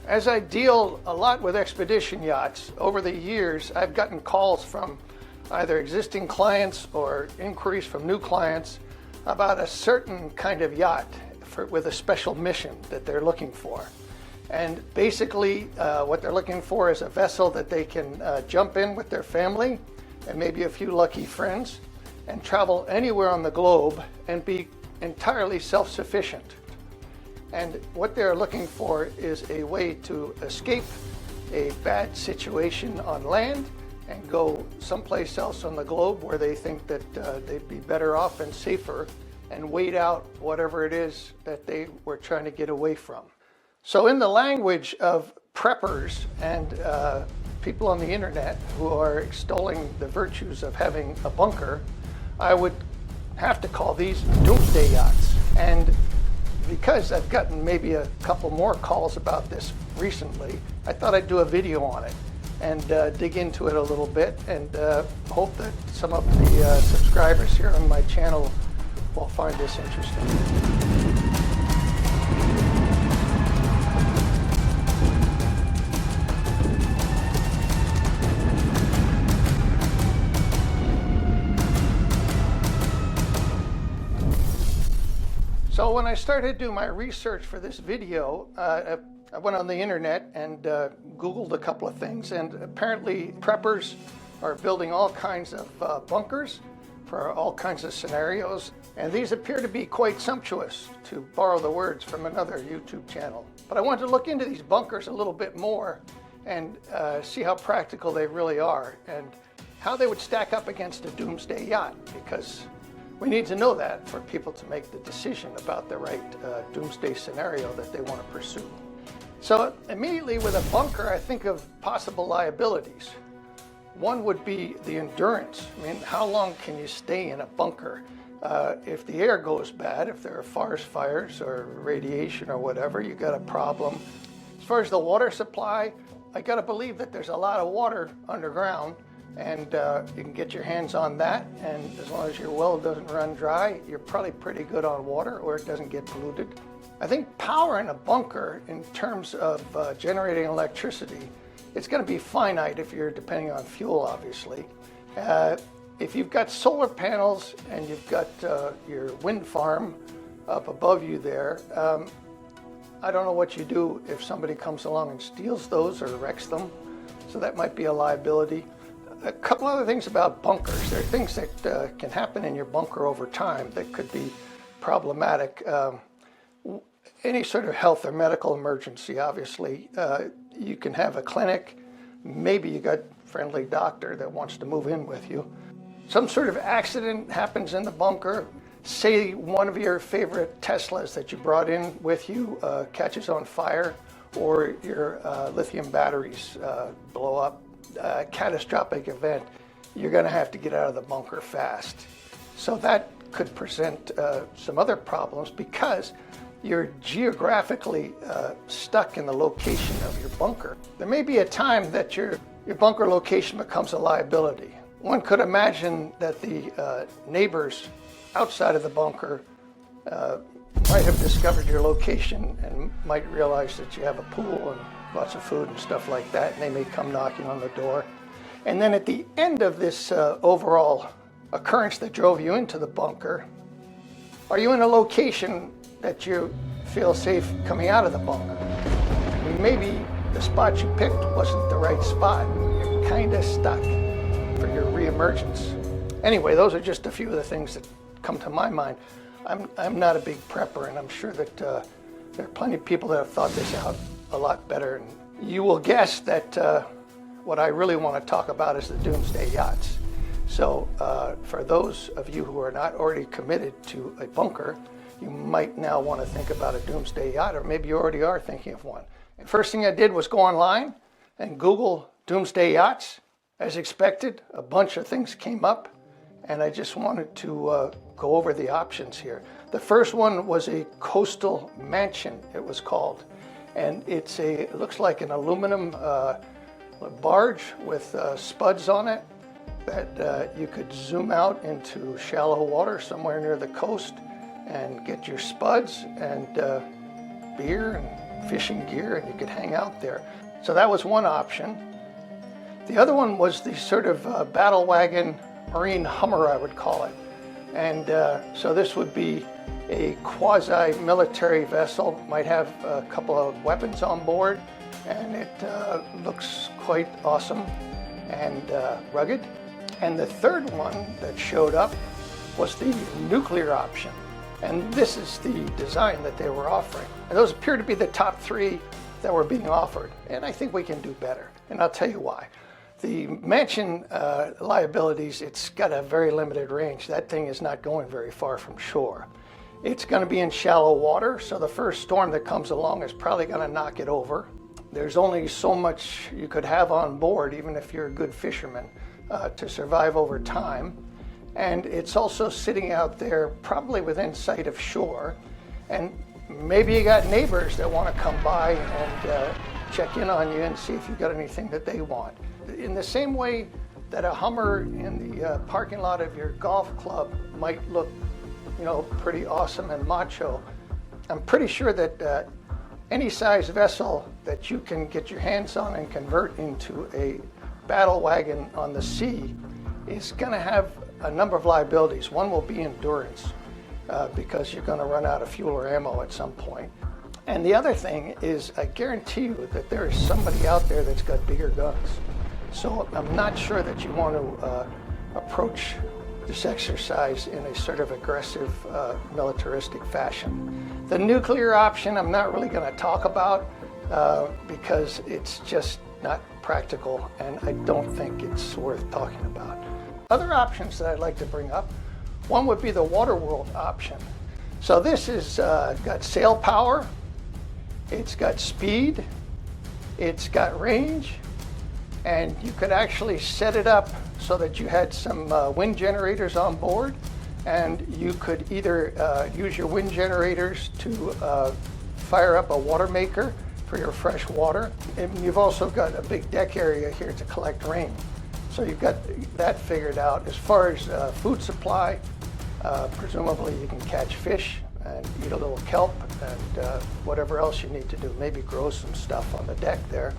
As I deal a lot with expedition yachts, over the years I've gotten calls from either existing clients or inquiries from new clients about a certain kind of yacht with a special mission that they're looking for. And basically what they're looking for is a vessel that they can jump in with their family and maybe a few lucky friends and travel anywhere on the globe and be entirely self-sufficient. And what they're looking for is a way to escape a bad situation on land and go someplace else on the globe where they think that they'd be better off and safer and wait out whatever it is that they were trying to get away from. So in the language of preppers and people on the internet who are extolling the virtues of having a bunker, I would have to call these doomsday yachts. And because I've gotten maybe a couple more calls about this recently, I thought I'd do a video on it and dig into it a little bit and hope that some of the subscribers here on my channel will find this interesting. So when I started to do my research for this video, I went on the internet and Googled a couple of things, and apparently preppers are building all kinds of bunkers for all kinds of scenarios, and these appear to be quite sumptuous, to borrow the words from another YouTube channel. But I wanted to look into these bunkers a little bit more and see how practical they really are and how they would stack up against a doomsday yacht, because we need to know that for people to make the decision about the right doomsday scenario that they want to pursue. So immediately with a bunker, I think of possible liabilities. One would be the endurance. I mean, how long can you stay in a bunker? If the air goes bad, if there are forest fires or radiation or whatever, you got a problem. As far as the water supply, I got to believe that there's a lot of water underground, and you can get your hands on that, and as long as your well doesn't run dry, you're probably pretty good on water, or it doesn't get polluted. I think power in a bunker, in terms of generating electricity, it's going to be finite if you're depending on fuel, obviously. If you've got solar panels and you've got your wind farm up above you there, I don't know what you do if somebody comes along and steals those or wrecks them, so that might be a liability. A couple other things about bunkers. There are things that can happen in your bunker over time that could be problematic. Any sort of health or medical emergency, obviously. You can have a clinic. Maybe you got a friendly doctor that wants to move in with you. Some sort of accident happens in the bunker. Say one of your favorite Teslas that you brought in with you catches on fire, or your lithium batteries blow up. Catastrophic event, you're going to have to get out of the bunker fast. So that could present some other problems because you're geographically stuck in the location of your bunker. There may be a time that your bunker location becomes a liability. One could imagine that the neighbors outside of the bunker might have discovered your location and might realize that you have a pool and lots of food and stuff like that, and they may come knocking on the door. And then at the end of this overall occurrence that drove you into the bunker, are you in a location that you feel safe coming out of the bunker? I mean, maybe the spot you picked wasn't the right spot. You're kind of stuck for your reemergence. Anyway, those are just a few of the things that come to my mind. I'm not a big prepper, and I'm sure that there are plenty of people that have thought this out a lot better. And you will guess that what I really want to talk about is the doomsday yachts. So for those of you who are not already committed to a bunker, you might now want to think about a doomsday yacht, or maybe you already are thinking of one. And first thing I did was go online and Google doomsday yachts. As expected, a bunch of things came up, and I just wanted to go over the options here. The first one was a coastal mansion, it was called. And it looks like an aluminum barge with spuds on it that you could zoom out into shallow water somewhere near the coast and get your spuds and beer and fishing gear and you could hang out there. So that was one option. The other one was the sort of battle wagon marine Hummer, I would call it. And so this would be a quasi-military vessel, might have a couple of weapons on board, and it looks quite awesome and rugged. And the third one that showed up was the nuclear option. And this is the design that they were offering. And those appear to be the top three that were being offered. And I think we can do better. And I'll tell you why. The mansion liabilities, it's got a very limited range. That thing is not going very far from shore. It's going to be in shallow water, so the first storm that comes along is probably going to knock it over. There's only so much you could have on board, even if you're a good fisherman, to survive over time. And it's also sitting out there probably within sight of shore. And maybe you got neighbors that want to come by and check in on you and see if you've got anything that they want. In the same way that a Hummer in the parking lot of your golf club might look, you know, pretty awesome and macho, I'm pretty sure that any size vessel that you can get your hands on and convert into a battle wagon on the sea is going to have a number of liabilities. One will be endurance, because you're going to run out of fuel or ammo at some point. And the other thing is, I guarantee you that there is somebody out there that's got bigger guns. So I'm not sure that you want to approach this exercise in a sort of aggressive, militaristic fashion. The nuclear option I'm not really going to talk about because it's just not practical, and I don't think it's worth talking about. Other options that I'd like to bring up, one would be the Waterworld option. So this is got sail power, it's got speed, it's got range, and you could actually set it up so that you had some wind generators on board, and you could either use your wind generators to fire up a water maker for your fresh water. And you've also got a big deck area here to collect rain. So you've got that figured out. As far as food supply, presumably you can catch fish and eat a little kelp and whatever else you need to do. Maybe grow some stuff on the deck there.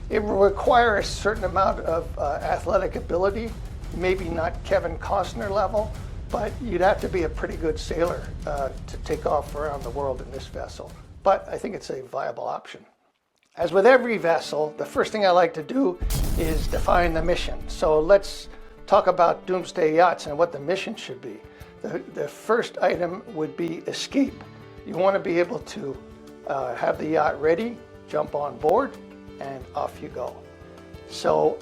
It will require a certain amount of athletic ability, maybe not Kevin Costner level, but you'd have to be a pretty good sailor to take off around the world in this vessel. But I think it's a viable option. As with every vessel, the first thing I like to do is define the mission. So let's talk about Doomsday Yachts and what the mission should be. The first item would be escape. You want to be able to have the yacht ready, jump on board, and off you go. So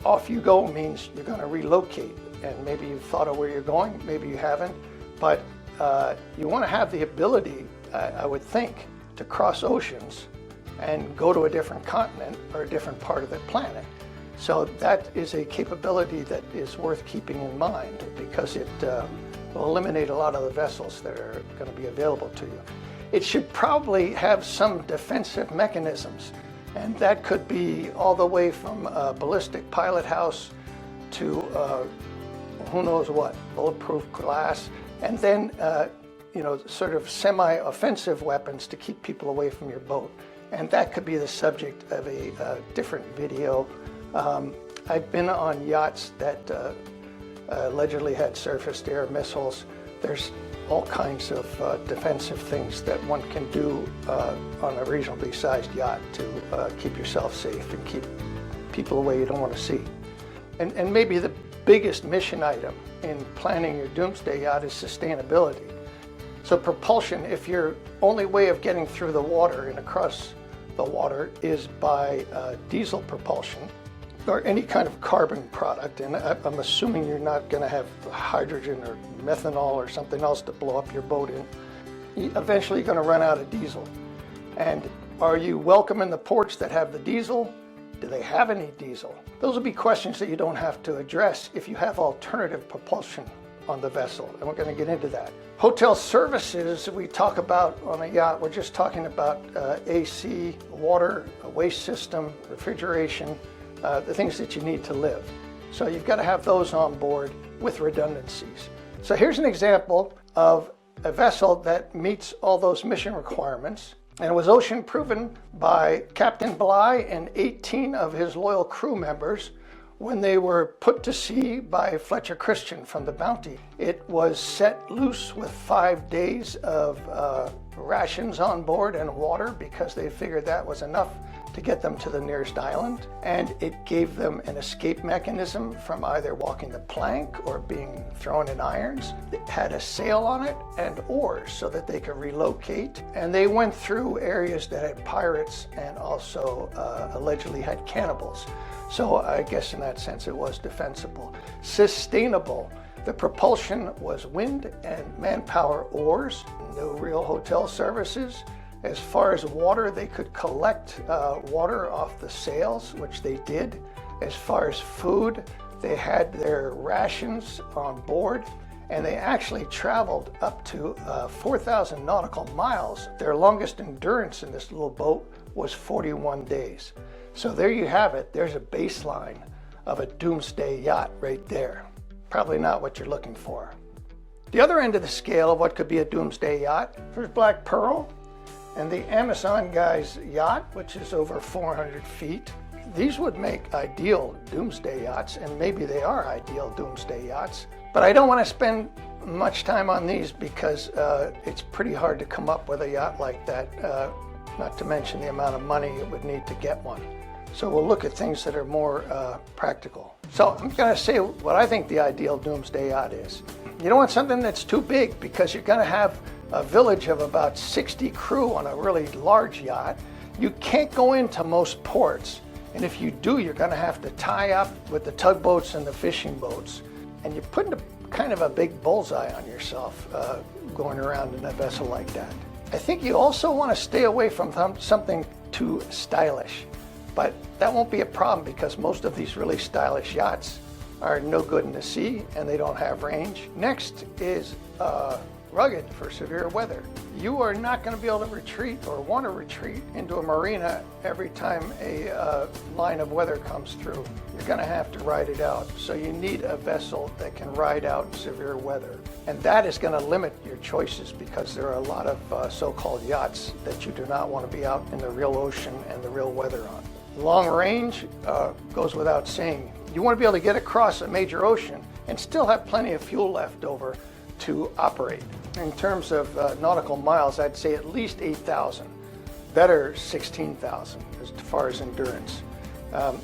off you go means you're going to relocate, and maybe you've thought of where you're going, maybe you haven't, but you want to have the ability, I would think, to cross oceans and go to a different continent or a different part of the planet. So that is a capability that is worth keeping in mind, because it will eliminate a lot of the vessels that are going to be available to you. It should probably have some defensive mechanisms, and that could be all the way from a ballistic pilot house to who knows what, bulletproof glass, and then sort of semi-offensive weapons to keep people away from your boat. And that could be the subject of a different video. I've been on yachts that allegedly had surface-to-air missiles. There's all kinds of defensive things that one can do on a reasonably sized yacht to keep yourself safe and keep people away you don't want to see. And maybe the biggest mission item in planning your Doomsday Yacht is sustainability. So propulsion, if your only way of getting through the water and across the water is by diesel propulsion or any kind of carbon product, and I'm assuming you're not going to have hydrogen or methanol or something else to blow up your boat in, eventually you're going to run out of diesel. And are you welcome in the ports that have the diesel? Do they have any diesel? Those will be questions that you don't have to address if you have alternative propulsion on the vessel, and we're going to get into that. Hotel services we talk about on a yacht, we're just talking about AC, water, a waste system, refrigeration, the things that you need to live. So you've got to have those on board with redundancies. So here's an example of a vessel that meets all those mission requirements. And it was ocean proven by Captain Bligh and 18 of his loyal crew members when they were put to sea by Fletcher Christian from the Bounty. It was set loose with 5 days of rations on board and water because they figured that was enough to get them to the nearest island, and it gave them an escape mechanism from either walking the plank or being thrown in irons. It had a sail on it and oars so that they could relocate, and they went through areas that had pirates and also allegedly had cannibals. So I guess in that sense it was defensible. Sustainable. The propulsion was wind and manpower oars, no real hotel services. As far as water, they could collect water off the sails, which they did. As far as food, they had their rations on board, and they actually traveled up to 4,000 nautical miles. Their longest endurance in this little boat was 41 days. So there you have it. There's a baseline of a doomsday yacht right there. Probably not what you're looking for. The other end of the scale of what could be a doomsday yacht, there's Black Pearl and the Amazon guy's yacht, which is over 400 feet. These would make ideal doomsday yachts, and maybe they are ideal doomsday yachts. But I don't want to spend much time on these because it's pretty hard to come up with a yacht like that, not to mention the amount of money it would need to get one. So we'll look at things that are more practical. So I'm going to say what I think the ideal doomsday yacht is. You don't want something that's too big because you're going to have a village of about 60 crew on a really large yacht. You can't go into most ports, and if you do, you're going to have to tie up with the tugboats and the fishing boats, and you're putting kind of a big bullseye on yourself going around in a vessel like that. I think you also want to stay away from something too stylish, but that won't be a problem because most of these really stylish yachts are no good in the sea and they don't have range. Next is rugged for severe weather. You are not going to be able to retreat or want to retreat into a marina every time a line of weather comes through. You're going to have to ride it out. So you need a vessel that can ride out severe weather. And that is going to limit your choices because there are a lot of so-called yachts that you do not want to be out in the real ocean and the real weather on. Long range goes without saying. You want to be able to get across a major ocean and still have plenty of fuel left over to operate. In terms of nautical miles, I'd say at least 8,000, better 16,000 as far as endurance.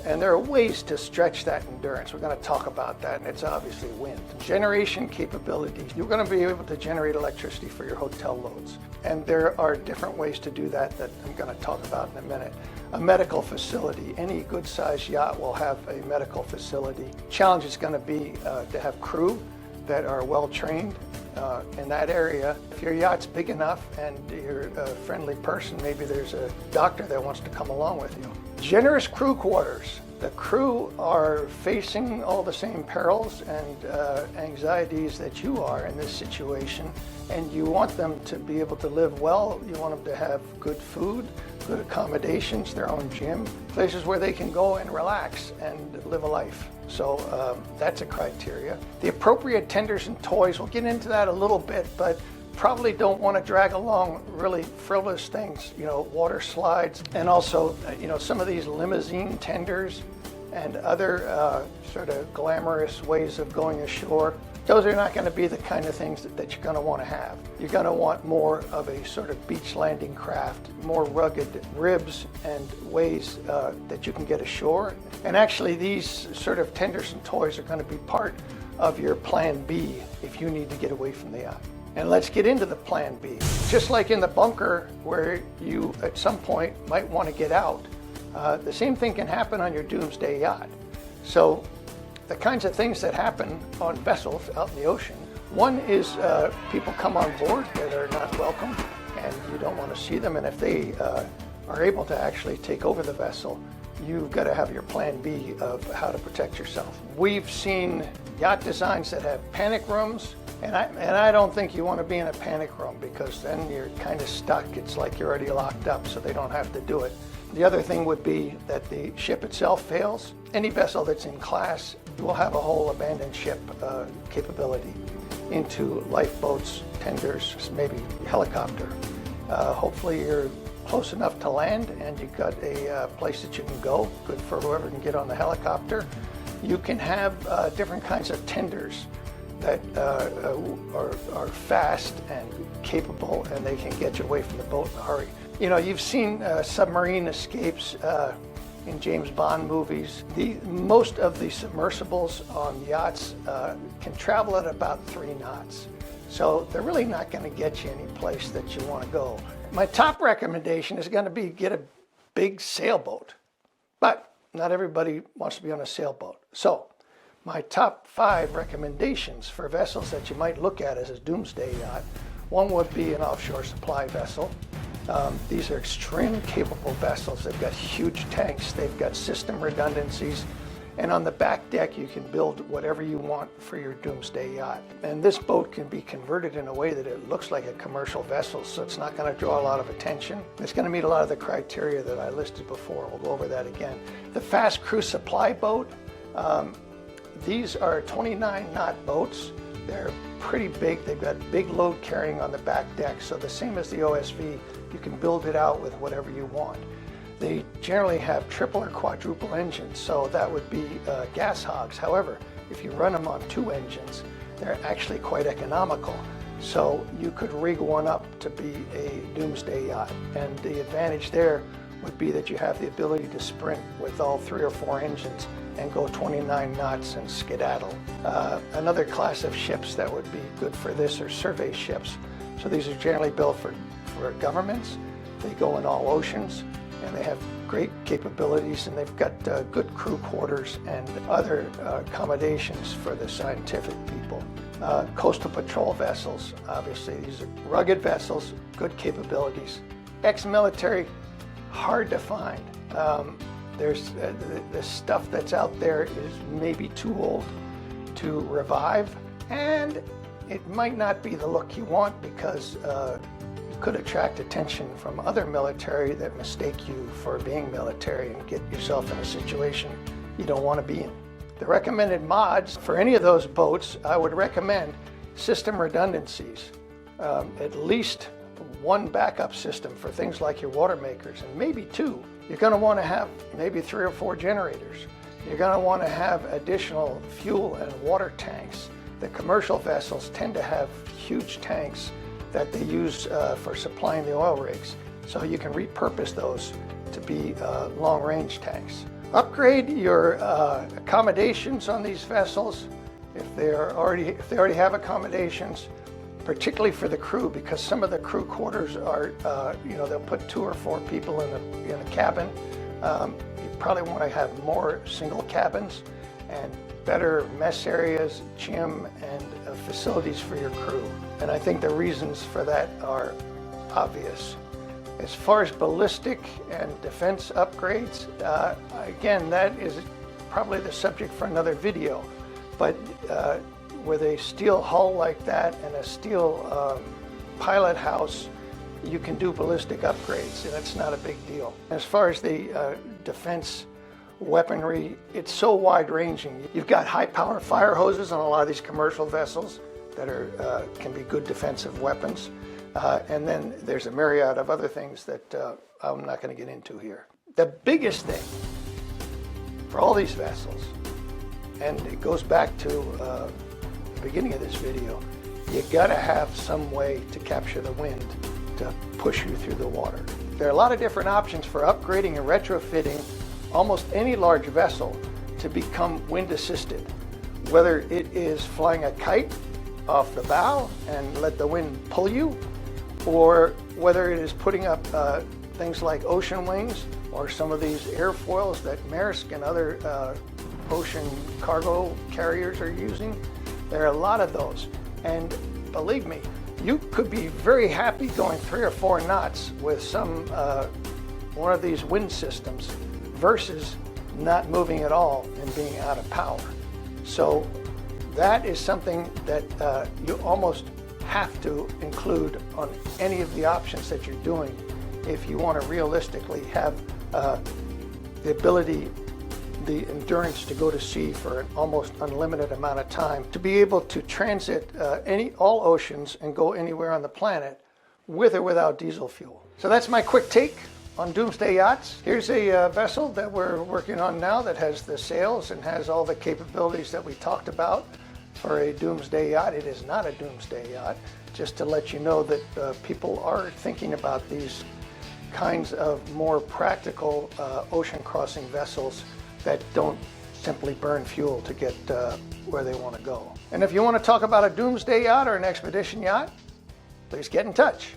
And there are ways to stretch that endurance. We're going to talk about that, and it's obviously wind. Generation capabilities. You're going to be able to generate electricity for your hotel loads. And there are different ways to do that I'm going to talk about in a minute. A medical facility. Any good-sized yacht will have a medical facility. Challenge is going to be to have crew that are well-trained in that area. If your yacht's big enough and you're a friendly person, maybe there's a doctor that wants to come along with you. Generous crew quarters. The crew are facing all the same perils and anxieties that you are in this situation, and you want them to be able to live well. You want them to have good food, good accommodations, their own gym, places where they can go and relax and live a life. So that's a criteria. The appropriate tenders and toys, we'll get into that a little bit, but probably don't want to drag along really frivolous things, water slides, and also, some of these limousine tenders and other sort of glamorous ways of going ashore. Those are not going to be the kind of things that you're going to want to have. You're going to want more of a sort of beach landing craft, more rugged ribs and ways that you can get ashore. And actually these sort of tenders and toys are going to be part of your plan B if you need to get away from the yacht. And let's get into the plan B. Just like in the bunker where you at some point might want to get out, the same thing can happen on your doomsday yacht. So the kinds of things that happen on vessels out in the ocean, one is people come on board that are not welcome and you don't want to see them, and if they are able to actually take over the vessel, you've got to have your plan B of how to protect yourself. We've seen yacht designs that have panic rooms, and I don't think you want to be in a panic room because then you're kind of stuck. It's like you're already locked up, so they don't have to do it. The other thing would be that the ship itself fails. Any vessel that's in class will have a whole abandoned ship capability into lifeboats, tenders, maybe helicopter. Hopefully you're close enough to land and you've got a place that you can go, good for whoever can get on the helicopter. You can have different kinds of tenders that are fast and capable, and they can get you away from the boat in a hurry. You know, you've seen submarine escapes in James Bond movies. Most of the submersibles on yachts can travel at about 3 knots. So they're really not going to get you any place that you want to go. My top recommendation is going to be get a big sailboat. But not everybody wants to be on a sailboat. So my top 5 recommendations for vessels that you might look at as a doomsday yacht. One would be an offshore supply vessel. These are extremely capable vessels. They've got huge tanks, they've got system redundancies, and on the back deck you can build whatever you want for your doomsday yacht. And this boat can be converted in a way that it looks like a commercial vessel, so it's not going to draw a lot of attention. It's going to meet a lot of the criteria that I listed before. We'll go over that again. The fast cruise supply boat, these are 29-knot boats. They're pretty big. They've got big load carrying on the back deck, so the same as the OSV, you can build it out with whatever you want. They generally have triple or quadruple engines, so that would be gas hogs. However, if you run them on 2 engines, they're actually quite economical. So you could rig one up to be a doomsday yacht. And the advantage there would be that you have the ability to sprint with all 3 or 4 engines and go 29 knots and skedaddle. Another class of ships that would be good for this are survey ships. So these are generally built for governments. They go in all oceans, and they have great capabilities, and they've got good crew quarters and other accommodations for the scientific people. Coastal patrol vessels, obviously these are rugged vessels, good capabilities. Ex-military, hard to find. There's the stuff that's out there is maybe too old to revive, and it might not be the look you want because you could attract attention from other military that mistake you for being military and get yourself in a situation you don't want to be in. The recommended mods for any of those boats, I would recommend system redundancies, at least 1 backup system for things like your water makers, and maybe 2. You're going to want to have maybe 3 or 4 generators. You're going to want to have additional fuel and water tanks. The commercial vessels tend to have huge tanks that they use for supplying the oil rigs. So you can repurpose those to be long-range tanks. Upgrade your accommodations on these vessels if they already have accommodations, particularly for the crew, because some of the crew quarters are, they'll put 2 or 4 people in the cabin. You probably want to have more single cabins and better mess areas, gym, and facilities for your crew. And I think the reasons for that are obvious. As far as ballistic and defense upgrades, again, that is probably the subject for another video. But with a steel hull like that and a steel pilot house, you can do ballistic upgrades, and it's not a big deal. As far as the defense weaponry, it's so wide-ranging. You've got high-power fire hoses on a lot of these commercial vessels that can be good defensive weapons. And then there's a myriad of other things that I'm not going to get into here. The biggest thing for all these vessels, and it goes back to the beginning of this video, you got to have some way to capture the wind to push you through the water. There are a lot of different options for upgrading and retrofitting almost any large vessel to become wind assisted, whether it is flying a kite off the bow and let the wind pull you, or whether it is putting up things like ocean wings or some of these airfoils that Maersk and other ocean cargo carriers are using. There are a lot of those, and believe me, you could be very happy going 3 or 4 knots with some one of these wind systems versus not moving at all and being out of power. So that is something that you almost have to include on any of the options that you're doing if you want to realistically have the ability, the endurance to go to sea for an almost unlimited amount of time, to be able to transit all oceans and go anywhere on the planet with or without diesel fuel. So that's my quick take on Doomsday Yachts. Here's a vessel that we're working on now that has the sails and has all the capabilities that we talked about for a Doomsday Yacht. It is not a Doomsday Yacht, just to let you know that people are thinking about these kinds of more practical ocean crossing vessels that don't simply burn fuel to get where they want to go. And if you want to talk about a Doomsday Yacht or an expedition yacht, please get in touch.